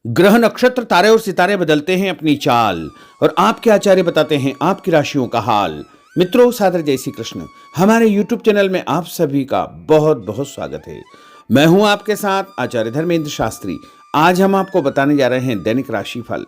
ग्रह नक्षत्र तारे और सितारे बदलते हैं अपनी चाल और आपके आचार्य बताते हैं आपकी राशियों का हाल। मित्रों, सादर जय श्री कृष्ण। हमारे YouTube चैनल में आप सभी का बहुत बहुत स्वागत है। मैं हूं आपके साथ आचार्य धर्मेंद्र शास्त्री। आज हम आपको बताने जा रहे हैं दैनिक राशिफल।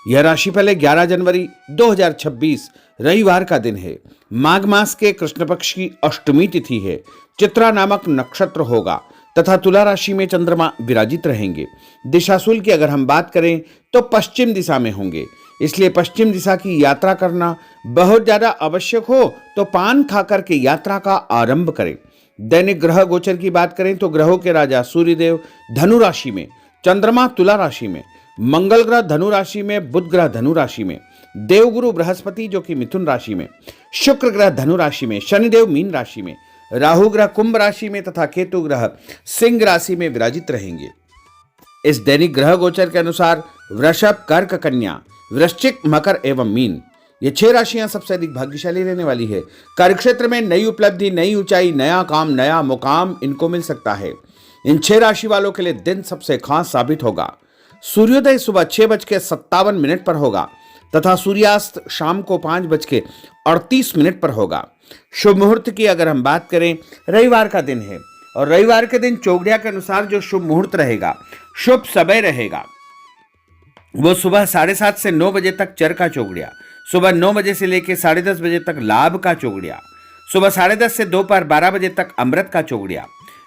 यह राशिफल है 11 जनवरी 2026 रविवार का दिन है। माघ मास के कृष्ण पक्ष की अष्टमी तिथि है। चित्रा नामक नक्षत्र होगा तथा तुला राशि में चंद्रमा विराजित रहेंगे। दिशाशूल की अगर हम बात करें तो पश्चिम दिशा में होंगे, इसलिए पश्चिम दिशा की यात्रा करना बहुत ज्यादा आवश्यक हो तो पान खाकर के यात्रा का आरंभ करें। दैनिक ग्रह गोचर की बात करें तो ग्रहों के राजा सूर्यदेव धनु राशि में, चंद्रमा तुला राशि में, मंगल ग्रह धनु राशि में, बुध ग्रह धनु राशि में, देवगुरु बृहस्पति जो कि मिथुन राशि में, शुक्र ग्रह धनु राशि में, शनिदेव मीन राशि में, राहु ग्रह कुंभ राशि में तथा केतु ग्रह सिंह राशि में विराजित रहेंगे। इस दैनिक ग्रह गोचर के अनुसार वृषभ, कर्क, कन्या, वृश्चिक, मकर एवं मीन ये 6 राशियां सबसे अधिक भाग्यशाली रहने वाली है। कार्य क्षेत्र में नई उपलब्धि, नई ऊंचाई, नया काम, नया मुकाम इनको मिल सकता है। इन 6 राशि वालों के लिए दिन सबसे खास साबित होगा। सूर्योदय सुबह 6:57 पर होगा तथा सूर्यास्त शाम को 5:38 पर होगा। शुभ मुहूर्त की अगर हम बात करें, रविवार का दिन है और रविवार के दिन चौगड़िया के अनुसार जो शुभ मुहूर्त रहेगा, शुभ समय रहेगा, वो सुबह 7:30 से 9 बजे तक चर का चौगड़िया, सुबह 9 बजे से लेकर 10:30 बजे तक लाभ का चौगड़िया, सुबह 10:30 से दोपहर 12 बजे तक अमृत का चौगड़िया,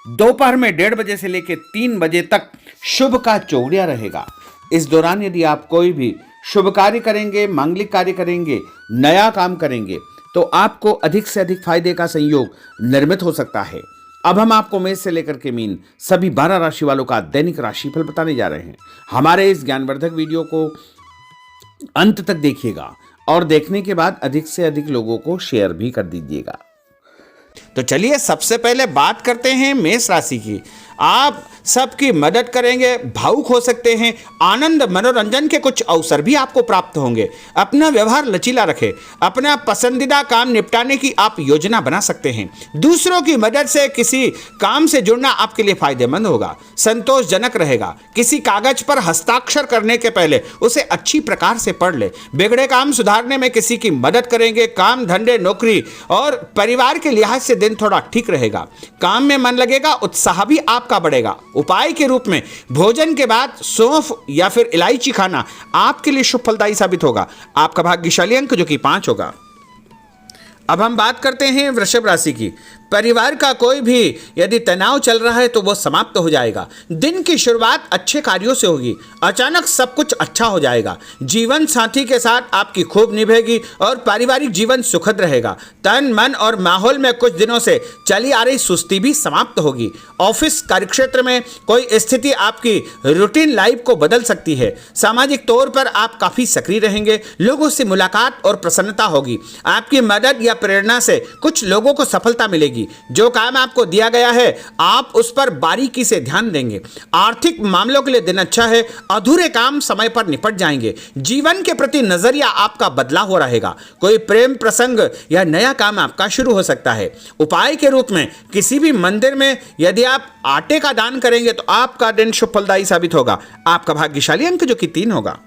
दोपहर में 1:30 बजे से लेकर 3 बजे तक शुभ का चौगड़िया रहेगा। इस दौरान यदि आप कोई भी शुभ कार्य करेंगे, मांगलिक कार्य करेंगे, नया काम करेंगे तो आपको अधिक से अधिक फायदे का संयोग निर्मित हो सकता है। अब हम आपको मेष से लेकर के मीन सभी 12 राशि वालों का दैनिक राशिफल बताने जा रहे हैं। हमारे इस ज्ञानवर्धक वीडियो को अंत तक देखिएगा और देखने के बाद अधिक से अधिक लोगों को शेयर भी कर दीजिएगा। तो चलिए सबसे पहले बात करते हैं मेष राशि की। आप सबकी मदद करेंगे, भावुक हो सकते हैं, आनंद मनोरंजन के कुछ अवसर भी आपको प्राप्त होंगे। अपना व्यवहार लचीला रखें, अपना पसंदीदा काम निपटाने की आप योजना बना सकते हैं। दूसरों की मदद से किसी काम से जुड़ना आपके लिए फायदेमंद होगा, संतोषजनक रहेगा। किसी कागज पर हस्ताक्षर करने के पहले उसे अच्छी प्रकार से पढ़ ले। बिगड़े काम सुधारने में किसी की मदद करेंगे। काम, धंधे, नौकरी और परिवार के लिहाज से दिन थोड़ा ठीक रहेगा। काम में मन लगेगा, उत्साह भी आपका बढ़ेगा। उपाय के रूप में भोजन के बाद सौंफ या फिर इलायची खाना आपके लिए शुभ फलदायी साबित होगा। आपका भाग्यशाली अंक जो कि 5 होगा। अब हम बात करते हैं वृषभ राशि की। परिवार का कोई भी यदि तनाव चल रहा है तो वह समाप्त हो जाएगा। दिन की शुरुआत अच्छे कार्यों से होगी। अचानक सब कुछ अच्छा हो जाएगा। जीवन साथी के साथ आपकी खूब निभेगी और पारिवारिक जीवन सुखद रहेगा। तन, मन और माहौल में कुछ दिनों से चली आ रही सुस्ती भी समाप्त होगी। ऑफिस कार्यक्षेत्र में कोई स्थिति आपकी रूटीन लाइफ को बदल सकती है। सामाजिक तौर पर आप काफी सक्रिय रहेंगे। लोगों से मुलाकात और प्रसन्नता होगी। आपकी मदद या प्रेरणा से कुछ लोगों को सफलता मिलेगी। जो काम आपको दिया गया है आप उस पर बारीकी से ध्यान देंगे। आर्थिक मामलों के लिए दिन अच्छा है। अधूरे काम समय पर निपट जाएंगे। जीवन के प्रति नजरिया आपका बदला हो रहेगा। कोई प्रेम प्रसंग या नया काम आपका शुरू हो सकता है। उपाय के रूप में किसी भी मंदिर में यदि आप आटे का दान करेंगे तो आपका दिन शुभ फलदायी साबित होगा। आपका भाग्यशाली अंक जो कि 3 होगा।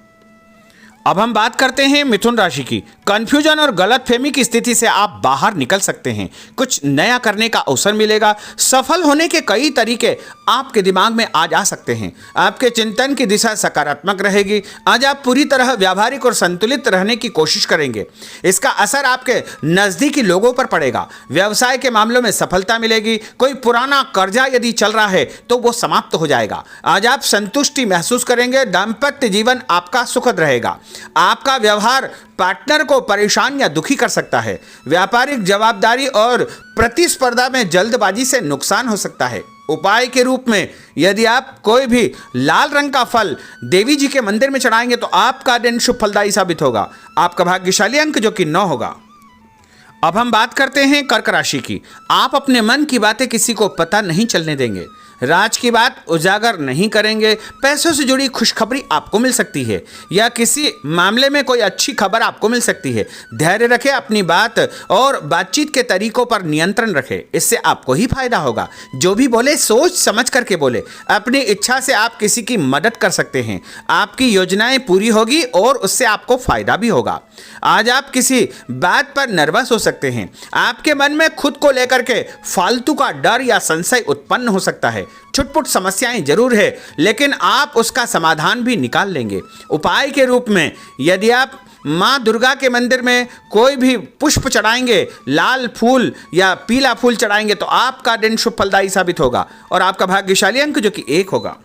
अब हम बात करते हैं मिथुन राशि की। कंफ्यूजन और गलतफहमी की स्थिति से आप बाहर निकल सकते हैं। कुछ नया करने का अवसर मिलेगा। सफल होने के कई तरीके आपके दिमाग में आ जा सकते हैं। आपके चिंतन की दिशा सकारात्मक रहेगी। आज आप पूरी तरह व्यावहारिक और संतुलित रहने की कोशिश करेंगे। इसका असर आपके नजदीकी लोगों पर पड़ेगा। व्यवसाय के मामलों में सफलता मिलेगी। कोई पुराना कर्जा यदि चल रहा है तो वो समाप्त हो जाएगा। आज आप संतुष्टि महसूस करेंगे। दाम्पत्य जीवन आपका सुखद रहेगा। आपका व्यवहार पार्टनर को परेशान या दुखी कर सकता है। व्यापारिक जवाबदारी और प्रतिस्पर्धा में जल्दबाजी से नुकसान हो सकता है। उपाय के रूप में यदि आप कोई भी लाल रंग का फल देवी जी के मंदिर में चढ़ाएंगे तो आपका दिन शुभ फलदायी साबित होगा। आपका भाग्यशाली अंक जो कि 9 होगा। अब हम बात करते हैं कर्क राशि की। आप अपने मन की बातें किसी को पता नहीं चलने देंगे। राज की बात उजागर नहीं करेंगे। पैसों से जुड़ी खुशखबरी आपको मिल सकती है या किसी मामले में कोई अच्छी खबर आपको मिल सकती है। धैर्य रखें, अपनी बात और बातचीत के तरीकों पर नियंत्रण रखें, इससे आपको ही फायदा होगा। जो भी बोले सोच समझ करके बोले। अपनी इच्छा से आप किसी की मदद कर सकते हैं। आपकी योजनाएं पूरी होगी और उससे आपको फायदा भी होगा। आज आप किसी बात पर नर्वस हो सकते हैं। आपके मन में खुद को लेकर के फालतू का डर या संशय उत्पन्न हो सकता है। छुटपुट समस्याएं जरूर है, लेकिन आप उसका समाधान भी निकाल लेंगे। उपाय के रूप में यदि आप माँ दुर्गा के मंदिर में कोई भी पुष्प चढ़ाएंगे, लाल फूल या पीला फूल चढ़ाएंगे, तो आपका दिन शुभ फलदायी साबित होगा और आपका भाग्यशाली अंक जो कि 1 होगा।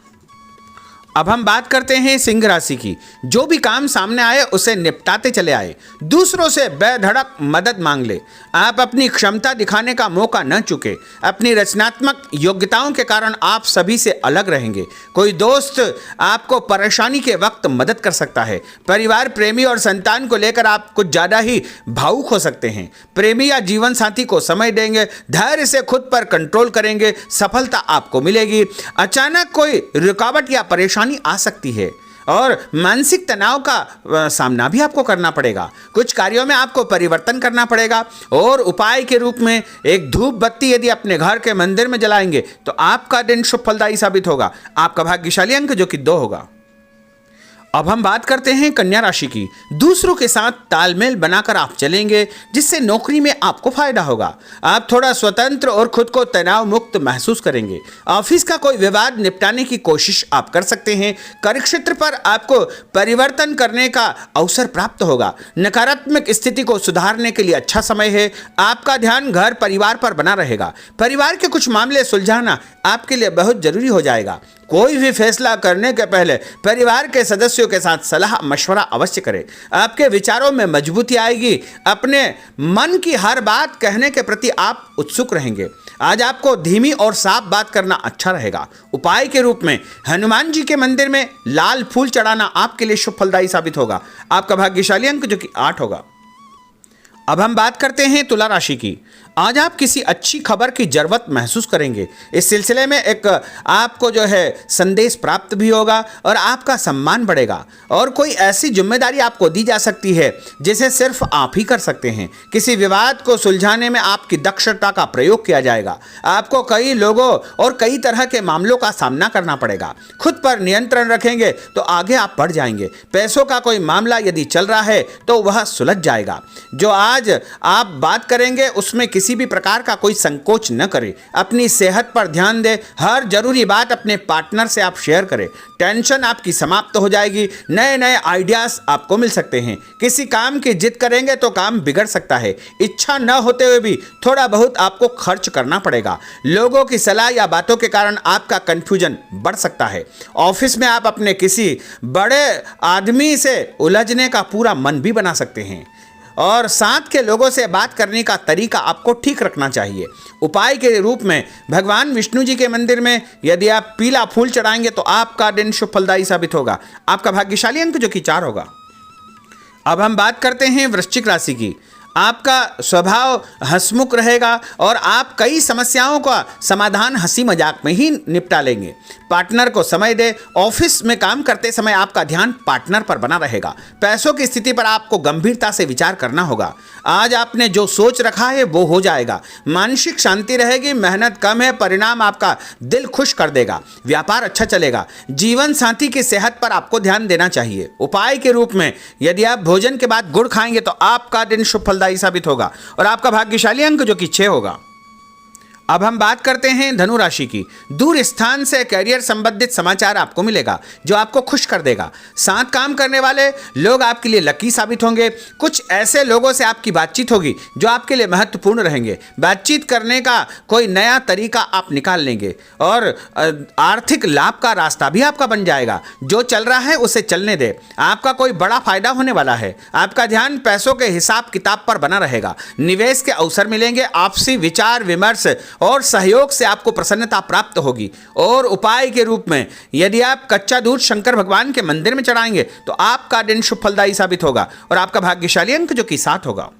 अब हम बात करते हैं सिंह राशि की। जो भी काम सामने आए उसे निपटाते चले आए। दूसरों से बेधड़क मदद मांग ले। आप अपनी क्षमता दिखाने का मौका न चुके। अपनी रचनात्मक योग्यताओं के कारण आप सभी से अलग रहेंगे। कोई दोस्त आपको परेशानी के वक्त मदद कर सकता है। परिवार, प्रेमी और संतान को लेकर आप कुछ ज़्यादा ही भावुक हो सकते हैं। प्रेमी या जीवन साथी को समय देंगे। धैर्य से खुद पर कंट्रोल करेंगे। सफलता आपको मिलेगी। अचानक कोई रुकावट या परेशानी आ सकती है और मानसिक तनाव का सामना भी आपको करना पड़ेगा। कुछ कार्यों में आपको परिवर्तन करना पड़ेगा और उपाय के रूप में एक धूप बत्ती यदि अपने घर के मंदिर में जलाएंगे तो आपका दिन शुभ फलदायी साबित होगा। आपका भाग्यशाली अंक जो कि 2 होगा। अब हम बात करते हैं कन्या राशि की। दूसरों के साथ तालमेल बनाकर आप चलेंगे, जिससे नौकरी में आपको फायदा होगा। आप थोड़ा स्वतंत्र और खुद को तनाव मुक्त महसूस करेंगे। ऑफिस का कोई विवाद निपटाने की कोशिश आप कर सकते हैं। कार्यक्षेत्र पर आपको परिवर्तन करने का अवसर प्राप्त होगा। नकारात्मक स्थिति को सुधारने के लिए अच्छा समय है। आपका ध्यान घर परिवार पर बना रहेगा। परिवार के कुछ मामले सुलझाना आपके लिए बहुत जरूरी हो जाएगा। कोई भी फैसला करने के पहले परिवार के सदस्यों के साथ सलाह मशवरा अवश्य करें। आपके विचारों में मजबूती आएगी। अपने मन की हर बात कहने के प्रति आप उत्सुक रहेंगे। आज आपको धीमी और साफ बात करना अच्छा रहेगा। उपाय के रूप में हनुमान जी के मंदिर में लाल फूल चढ़ाना आपके लिए शुभ फलदायी साबित होगा। आपका भाग्यशाली अंक जो कि 8 होगा। अब हम बात करते हैं तुला राशि की। आज आप किसी अच्छी खबर की जरूरत महसूस करेंगे। इस सिलसिले में एक आपको जो है संदेश प्राप्त भी होगा और आपका सम्मान बढ़ेगा और कोई ऐसी जिम्मेदारी आपको दी जा सकती है जिसे सिर्फ आप ही कर सकते हैं। किसी विवाद को सुलझाने में आपकी दक्षता का प्रयोग किया जाएगा। आपको कई लोगों और कई तरह के मामलों का सामना करना पड़ेगा। खुद पर नियंत्रण रखेंगे तो आगे आप बढ़ जाएंगे। पैसों का कोई मामला यदि चल रहा है तो वह सुलझ जाएगा। जो आज आप बात करेंगे उसमें किसी भी प्रकार का कोई संकोच न करें। अपनी सेहत पर ध्यान दें। हर जरूरी बात अपने पार्टनर से आप शेयर करें। टेंशन आपकी समाप्त हो जाएगी। नए नए आइडियाज आपको मिल सकते हैं। किसी काम की जिद करेंगे तो काम बिगड़ सकता है। इच्छा न होते हुए भी थोड़ा बहुत आपको खर्च करना पड़ेगा। लोगों की सलाह या बातों के कारण आपका कंफ्यूजन बढ़ सकता है। ऑफिस में आप अपने किसी बड़े आदमी से उलझने का पूरा मन भी बना सकते हैं और साथ के लोगों से बात करने का तरीका आपको ठीक रखना चाहिए। उपाय के रूप में भगवान विष्णु जी के मंदिर में यदि आप पीला फूल चढ़ाएंगे तो आपका दिन शुभ फलदायी साबित होगा। आपका भाग्यशाली अंक जो कि 4 होगा। अब हम बात करते हैं वृश्चिक राशि की। आपका स्वभाव हंसमुख रहेगा और आप कई समस्याओं का समाधान हंसी मजाक में ही निपटा लेंगे। पार्टनर को समय दे। ऑफिस में काम करते समय आपका ध्यान पार्टनर पर बना रहेगा। पैसों की स्थिति पर आपको गंभीरता से विचार करना होगा। आज आपने जो सोच रखा है वो हो जाएगा। मानसिक शांति रहेगी। मेहनत कम है, परिणाम आपका दिल खुश कर देगा। व्यापार अच्छा चलेगा। जीवन साथी की सेहत पर आपको ध्यान देना चाहिए। उपाय के रूप में यदि आप भोजन के बाद गुड़ खाएंगे तो आपका दिन शुभ फलदायी साबित होगा और आपका भाग्यशाली अंक जो कि 6 होगा। अब हम बात करते हैं धनु राशि की। दूर स्थान से करियर संबंधित समाचार आपको मिलेगा जो आपको खुश कर देगा। साथ काम करने वाले लोग आपके लिए लकी साबित होंगे। कुछ ऐसे लोगों से आपकी बातचीत होगी जो आपके लिए महत्वपूर्ण रहेंगे। बातचीत करने का कोई नया तरीका आप निकाल लेंगे और आर्थिक लाभ का रास्ता भी आपका बन जाएगा। जो चल रहा है उसे चलने दे। आपका कोई बड़ा फायदा होने वाला है। आपका ध्यान पैसों के हिसाब किताब पर बना रहेगा। निवेश के अवसर मिलेंगे। आपसी विचार विमर्श और सहयोग से आपको प्रसन्नता प्राप्त होगी। और उपाय के रूप में यदि आप कच्चा दूध शंकर भगवान के मंदिर में चढ़ाएंगे तो आपका दिन शुभ फलदायी साबित होगा और आपका भाग्यशाली अंक जो कि 7 होगा।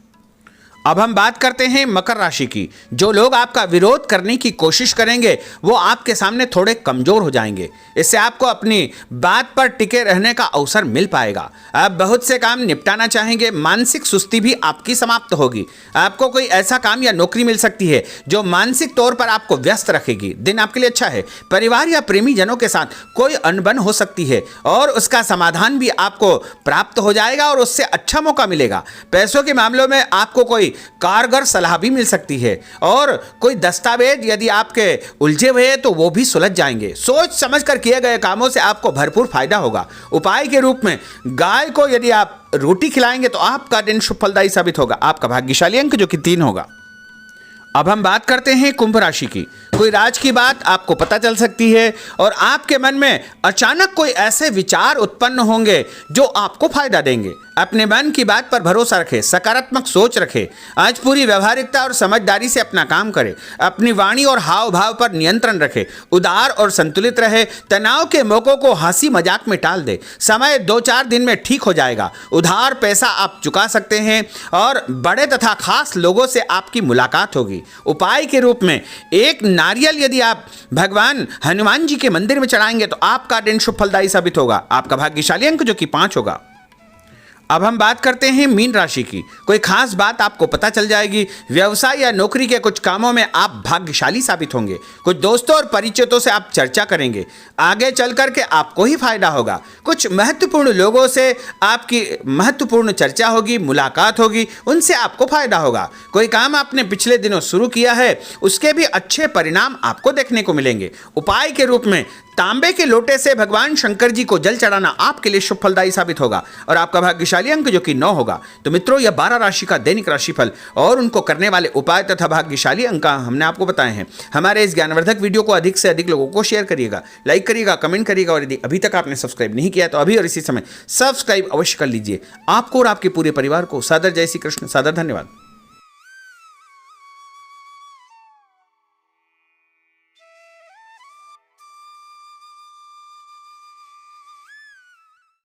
अब हम बात करते हैं मकर राशि की। जो लोग आपका विरोध करने की कोशिश करेंगे वो आपके सामने थोड़े कमजोर हो जाएंगे। इससे आपको अपनी बात पर टिके रहने का अवसर मिल पाएगा। आप बहुत से काम निपटाना चाहेंगे। मानसिक सुस्ती भी आपकी समाप्त होगी। आपको कोई ऐसा काम या नौकरी मिल सकती है जो मानसिक तौर पर आपको व्यस्त रखेगी। दिन आपके लिए अच्छा है। परिवार या प्रेमी जनों के साथ कोई अनबन हो सकती है और उसका समाधान भी आपको प्राप्त हो जाएगा और उससे अच्छा मौका मिलेगा। पैसों के मामलों में आपको कोई कारगर सलाह भी मिल सकती है और कोई दस्तावेज यदि आपके उलझे हुए हैं तो वो भी सुलझ जाएंगे। सोच समझ कर किए गए कामों से आपको भरपूर फायदा होगा। उपाय के रूप में गाय को यदि आप रोटी खिलाएंगे तो आपका दिन शुभ फलदायी साबित होगा। आपका भाग्यशाली अंक जो कि 3 होगा। अब हम बात करते हैं कुंभ राशि की। कोई राज की बात आपको पता चल सकती है और आपके मन में अचानक कोई ऐसे विचार उत्पन्न होंगे जो आपको फायदा देंगे। अपने मन की बात पर भरोसा रखें, सकारात्मक सोच रखें। आज पूरी व्यवहारिकता और समझदारी से अपना काम करें। अपनी वाणी और हाव भाव पर नियंत्रण रखें। उदार और संतुलित रहे। तनाव के मौकों को हंसी मजाक में टाल दे। समय 2-4 दिन में ठीक हो जाएगा। उधार पैसा आप चुका सकते हैं और बड़े तथा खास लोगों से आपकी मुलाकात होगी। उपाय के रूप में एक नारियल यदि आप भगवान हनुमान जी के मंदिर में चढ़ाएंगे तो आपका दिन शुभ फलदायी साबित होगा। आपका भाग्यशाली अंक जो कि 5 होगा। अब हम बात करते हैं मीन राशि की। कोई खास बात आपको पता चल जाएगी। व्यवसाय या नौकरी के कुछ कामों में आप भाग्यशाली साबित होंगे। कुछ दोस्तों और परिचितों से आप चर्चा करेंगे। आगे चल करके आपको ही फायदा होगा। कुछ महत्वपूर्ण लोगों से आपकी महत्वपूर्ण चर्चा होगी, मुलाकात होगी, उनसे आपको फायदा होगा। कोई काम आपने पिछले दिनों शुरू किया है उसके भी अच्छे परिणाम आपको देखने को मिलेंगे। उपाय के रूप में तांबे के लोटे से भगवान शंकर जी को जल चढ़ाना आपके लिए शुभ फलदायी साबित होगा और आपका भाग्यशाली अंक जो कि 9 होगा। तो मित्रों, यह 12 राशि का दैनिक राशिफल और उनको करने वाले उपाय तथा भाग्यशाली अंक हमने आपको बताए हैं। हमारे इस ज्ञानवर्धक वीडियो को अधिक से अधिक लोगों को शेयर करिएगा, लाइक करिएगा, कमेंट करिएगा और यदि अभी तक आपने सब्सक्राइब नहीं किया तो अभी और इसी समय सब्सक्राइब अवश्य कर लीजिए। आपको और आपके पूरे परिवार को सादर जय श्री कृष्ण, सादर धन्यवाद।